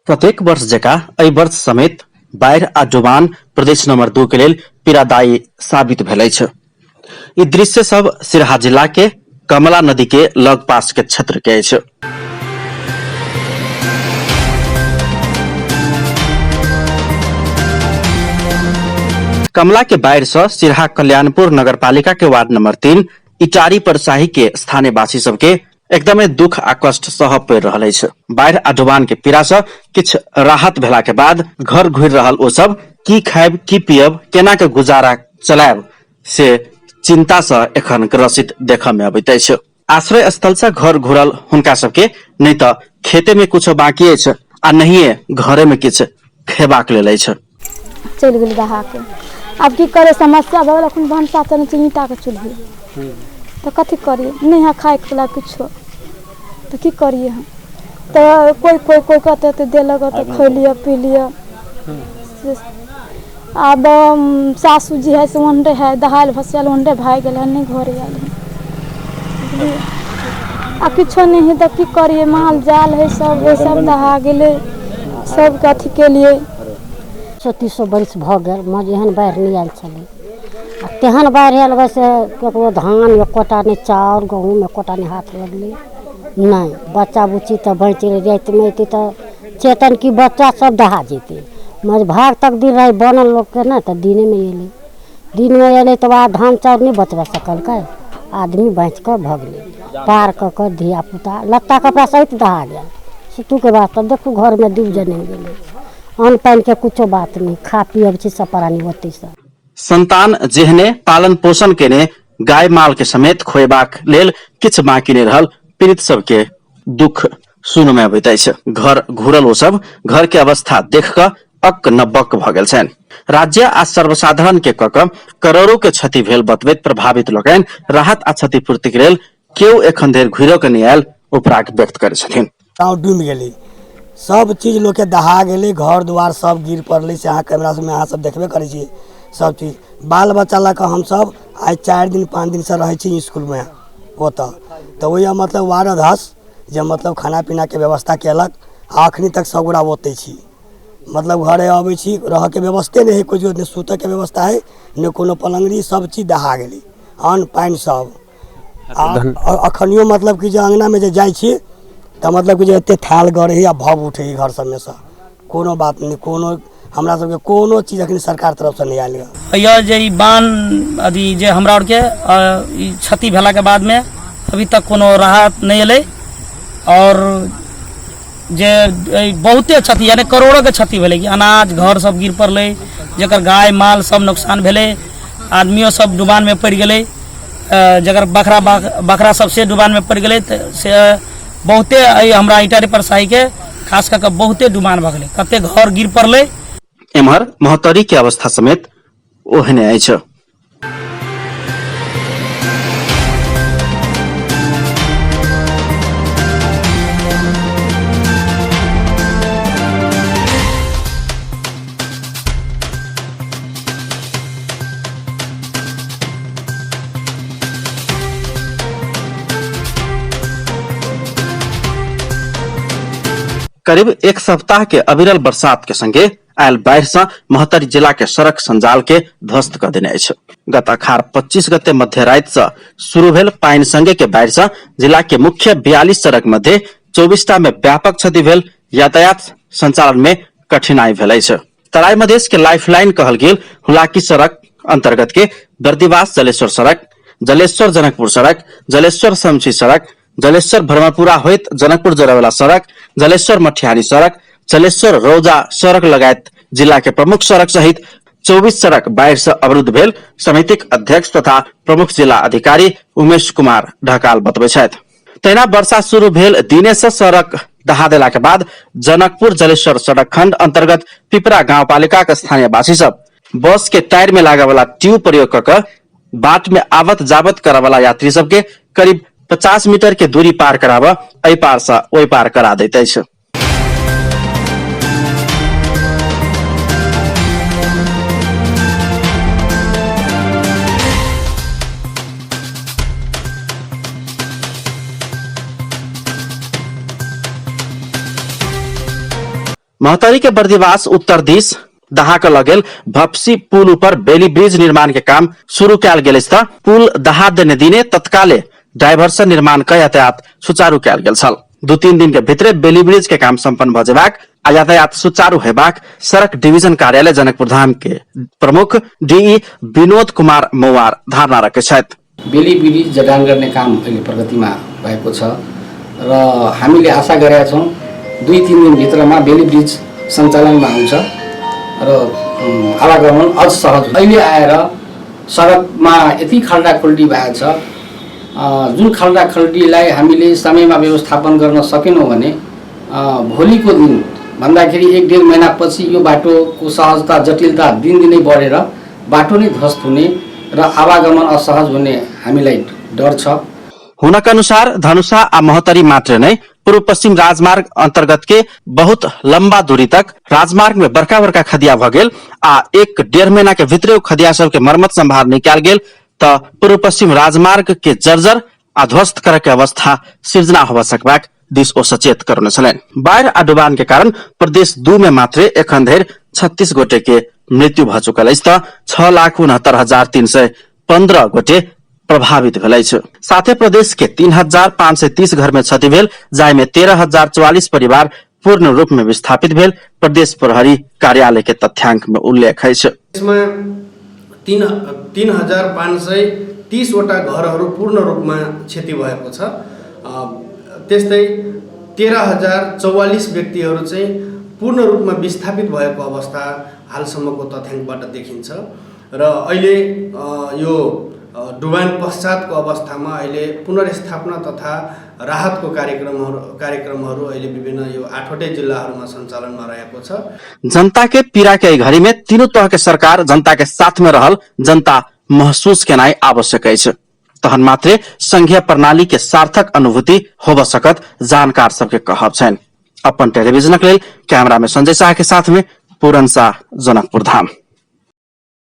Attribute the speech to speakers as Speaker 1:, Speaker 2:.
Speaker 1: प्रत्येक वर्ष जकाँ एहि वर्ष समेत बाढ़ि आ डुबान प्रदेश नंबर 2 के लेल पीड़ादायी साबित भेल अछि। ई दृश्य सब सिरहा जिला के कमला नदी के लग पास के क्षेत्र के अछि। कमला के बाढ़ि से सिरहा कल्याणपुर नगरपालिका के वार्ड नंबर 3 इटारी परसाही के स्थानीय वासी सबके एकदमै दुख आ कष्ट सह पड़ि रहल अछि। बाढ़ि आ डुबान के पीड़ा से किछ राहत भेला के बाद घर घुरि रहल ओ सब की खायब की पियब केना के गुजारा चलायब से चिंता से एखन ग्रसित देखय में अबैत अछि। आश्रय स्थल से घर घुरल हुनका सबके नहीं तऽ खेते में कुछ बाकी अछि आ नहिये घरे में किछ खेबाक लेल अछि।
Speaker 2: चलि गेल दहा के अब की करे समस्या भगल अखन भनसा चले छै ईंटा के चूल्ही तो कथी करिए नहीं है खाए के कुछो तो की करिए हम तो कोई कहते तो देलक तो खा लिया पी लिया। अब सासू जी है से वनडे है दहाल भसियाल वनडे भाई गेल नहीं घर आयल आ किछो नहीं है तो की करिए माल जाल है सब दहा गेले सब कथी के लिए
Speaker 3: 3600 बरिस भ गेल मज एहन बाढ़ि नहीं आयल छलै आ तेहन बाढ़ि आयल वैसे ककरो धान एकोटा नहीं चाउर गहूँम एकोटा नहीं हाथ लगलै नहीं बच्चा बुच्ची तो बच रात में अयतै तो चेतन की बच्चा सब दहा जेतै मज भाग तकदीर रही बनल लोग के ना तो दिन में अयलै तो बाद धान चाउर नहीं बचबा सकलकै आदमी बच कर भग गेलै पार कर धिया पुता लत्ता कपड़ा सहित दहा गया सितू के बाद तो देखू घर में डूब जने गेलै अन्न पानि के कुछो बात नहीं खा पियब छी सब प्राणी होते सब।
Speaker 1: संतान जेहने पालन पोषण केने गाय माल के समेत खोएबाक लेल किछ बाकी नहीं रहल पीड़ित सबके दुख सुन में अबैत अछि। घर घुरल ओ सब घर के अवस्था देख कऽ अक न बक भ गेल छनि। राज्य आ सर्वसाधारण के कऽ करोड़ों के क्षति भेल बतबैत प्रभावित लोकनि राहत आ क्षतिपूर्ति के लेल केओ एखन धरि घुरियो के नहीं आयल उपराग व्यक्त करे छथिन।
Speaker 4: गाँव डूबि गेलै सब चीज लोग के दहा गेलै घर दुआर सब गिर पड़लै से अहाँ कैमरा में अहाँ सब देखबे करै छी सब चीज बाल बच्चा लऽ कऽ हम सब आइ 4 दिन 5 दिन से रहै छी स्कूल में ओतऽ तो वही मतलब वार्ड अध्यक्ष जे मतलब खाना पीना के व्यवस्था केलक अखनी तक सबगोरा ओतै छी मतलब घरे अबै छी रह के व्यवस्थे नहीं है कुछ नहीं सुतऽ के व्यवस्था है नहीं कोनो पलंगड़ी सब चीज दहा गेलै अन्न पानि सब अखनियो मतलब कि जे अंगना में जे जाइ छी तो मतलब कि एते थाल गड़े या भव उठे घर सब में से कोनो बात नहीं कोनो हमरा सबके कोनो चीज अखनी सरकार तरफ से नहीं आयल
Speaker 5: है। जे बांध अभी जे हमरा और के क्षति भेला के बाद में अभी तक कोनो राहत नहीं एले और जे बहुते क्षति यानी करोड़ों के क्षति भेले अनाज घर सब गिर पड़ले जकर गाय माल सब नुकसान भेले आदमियों सब डुबान में पड़ गए जगर बकरा सब से डुबान में पड़ गए से बहुते हमरा इटारी परसाही के खास करके बहुते डुबान भ गेलै कते घर गिर पड़ले।
Speaker 1: एम्हर महोत्तरी के अवस्था समेत ओहने अछि। करीब एक सप्ताह के अविरल बरसात के संगे आयल बाढ़ि से महोत्तरी जिला के सड़क संजाल के ध्वस्त कर देने अछि। गत अखाड़ 25 गते मध्य राति से शुरू भेल पानि संगे के बाढ़ि से जिला के मुख्य 42 सड़क मध्य 24टा में व्यापक क्षति भेल यातायात संचालन में कठिनाई भेल अछि। तराई मधेश के लाइफलाइन कहल गेल हुलाकी सड़क अंतर्गत के बर्दिवास जलेश्वर सड़क जलेश्वर जनकपुर सड़क जलेश्वर शमशी सड़क जलेश्वर भरमापुरा होइत जनकपुर जरवेला सड़क जलेश्वर मठियानी सड़क जलेश्वर रौजा सड़क लगायत जिला के प्रमुख सड़क सहित 24 सड़क बाढ़ि से अवरुद्ध भेल समितिक अध्यक्ष तथा प्रमुख जिला अधिकारी उमेश कुमार ढकाल बतबै छथि। तहिना वर्षा शुरू भेल दिने से सड़क दहा देला के बाद जनकपुर जलेश्वर सड़क खंड अंतर्गत पिपरा गांवपालिका के स्थानीय वासी सब बस के टायर में लागे वाला ट्यूब प्रयोग कर बाट में आवत जावत करे वाला यात्री सबके करीब 50 मीटर के दूरी पार कराबा एहि पार से ओहि पार करा दैत अछि। महतरी के बर्दिवास उत्तर दिश दहा के लगेल भप्सी पुल ऊपर बेली ब्रिज निर्माण के काम शुरू कैल गेल त पुल दहा देने दिने तत्काले डाइभर्सन निर्माण का यातायात सुचारू कैल गेल छल। 2-3 दिन के भित्रे बेली ब्रिज के काम संपन्न भ जेबाक आ यातायात सुचारू हेबाक सड़क डिवीजन कार्यालय जनकपुर धाम के प्रमुख डीई विनोद कुमार मौवार धारणा रखे छथि।
Speaker 6: बेली ब्रिज जडान गर्ने काम अहिले प्रगतिमा भएको छ र हामीले आशा गरेका छौँ 2-3 दिन भित्रमा बेली ब्रिज सञ्चालनमा आउँछ र आवागमन अझ सहज। अहिले आएर सडकमा यति खल्डाखुल्डी भएको छ, जुन खल्डाखुल्डीलाई हामीले समयमा व्यवस्थापन गर्न सकेनौँ भने भोलिको दिन भन्दाखेरि 1-1.5 महिनापछि यो बाटोको सहजता जटिलता दिनदिनै बढेर बाटो नै ध्वस्त हुने र आवागमन असहज हुने हामीलाई डर छ।
Speaker 1: हुनका अनुसार धनुषा आ महतरी मात्र नै पूर्व पश्चिम राजमार्ग अंतर्गत के बहुत लंबा दूरी तक राजमार्ग में बड़का बड़का खदिया भ गेल आ 1-1.5 महीना के भीतरे खदिया सब के मरम्मत संभार निकाल गेल त पूर्व पश्चिम राजमार्ग के जर्जर आ ध्वस्त करे के अवस्था सृजना हो सकबाक दिस ओ सचेत करने छलेन। बाढ़ आ डुबान के कारण प्रदेश 2 में मात्र एखन धरि 36 गोटे के मृत्यु भ चुकल अछि त 6,69,315 गोटे प्रभावित भेल छ। साथै प्रदेश के 3,530 घर में क्षति भेल, जाय में 13,044 परिवार पूर्ण रूप में विस्थापित भेल प्रदेश प्रहरी कार्यालय के तथ्याङ्क में उल्लेख है।
Speaker 7: इसमें 3,530 वटा घरहरू पूर्ण रूपमा क्षति भएको छ। त्यस्तै 13,044 व्यक्तिहरू चाहिँ पूर्ण रूपमा विस्थापित भएको अवस्था हालसम्मको तथ्याङ्कबाट देखिन्छ र अहिले यो डुबान पश्चातको अवस्थामा अहिले पुनर्स्थापना तथा राहतको कार्यक्रमहरू अहिले विभिन्न यो 8वटै जिल्लाहरूमा सञ्चालनमा रहेको छ।
Speaker 1: जनता के पीड़ा के घड़ी में तीनों तरह के सरकार जनता के साथ में रहल जनता महसूस केनाई आवश्यक है। तहन मात्रे संघीय प्रणाली के सार्थक अनुभूति होब सकत जानकार सबके कहब छन्। अपन टेलीविजनक लेल कैमरा में संजय शाह के साथ में पूरन शाह, जनकपुर धाम।